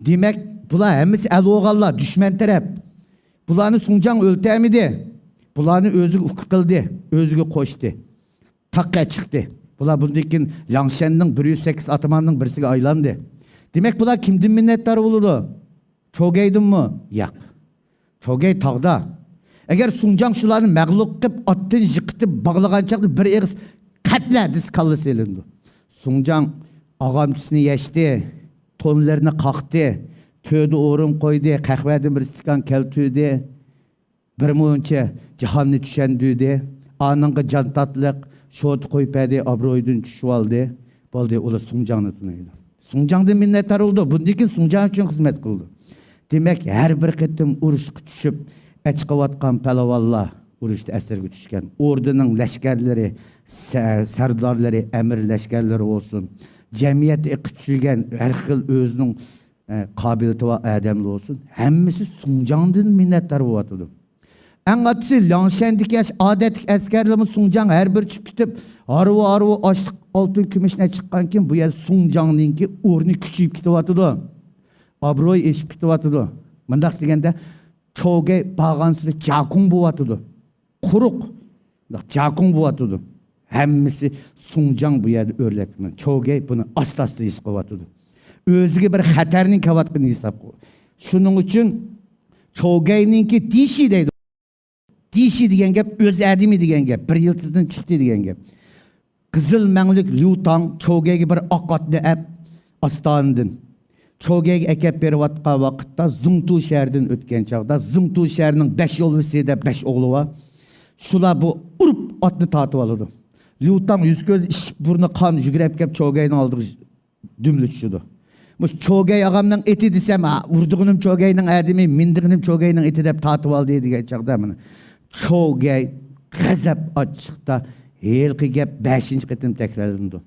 Demek bular hemmisi el oğallar, düşman taraf. Bularını Suncan öltemidi. Bularını özü kıldı, özüge koştu. Takka çıktı. Bular bundakin Langshen'nin 108 atamanının birisiga aylandı. Demek bular kimden minnettar olurdu? Çogey'din mi? Yok. Çogey tağda. Eğer Suncan şularını mağlup kıp, attın jıkıtıp, bağlagan çaktı bir eğiz katla diz kallısı elindi. Suncan ağamçısını yeşti, tonlarını kalktı, töydü orun koydu, kahveden bir istikan keltüydü, bir mühünçe cihanını düşendiydi, anınғы can tatlıq, şoğutu koyup edi, abroydun düşüp aldı, baldı ola Suncan'ı tınıydı. Suncan'da minnettar oldu, bundakin Suncan için hizmet kıldı. Demek her bir kıtım uruşqa düşüp, Eçqivatqan palavallar uruşda esirge düşken. Ordunun leşkerleri, serdarları, emir leşkerleri olsun. Cemiyet küçülgen her xil özünün kabiliyeti ve adamlı olsun. Hemmisi Suncan'dan minnettar olatıdı. En atısı Langshen'deki adetik askerlerimiz Suncan her bir çıkıp arvu açlık altın kümüşüne çıkan kim bu yer Suncan'ınki ornu küçüyüp gidivatıdı. Abroy eşip gidivatıdı. Mındak degende Çogey bağansırı jakun buvatıdı. Kuruk. Jakun buvatıdı. Hemmisi Suncan bu yerde örlekmen. Çogey bunu asla his kıvatıdı. Özüge bir xatarning kavatqini hesap koy. Şunun için Çogey'ninki dişi deydi. Dişi degen gap öz adimi degen gap. Bir yıldızdan çıktı degen gap. Kızıl menglik Liu Tang Çogey'ge bir akatlı ep astanından. Çogey ekep beriyatqan vaqtda Zungtu şehrinden ötken çağda Zungtu şehrinin 5 yol veside 5 oğlu var. Şular bu urup atını tartıp alırdı. Liu Tang yüz göz iş burnu kan jügrep kep Çogey'ni aldığı dümlü düşürdü. Bu Çogey ağamdan eti desem, vurduğunum Çogey'nin adimi, mindiğinim Çogey'nin eti dep tartıp aldı diye çağda mı? Çogey gazap açıkta, helki gep 5. kıtım tekrarlandı.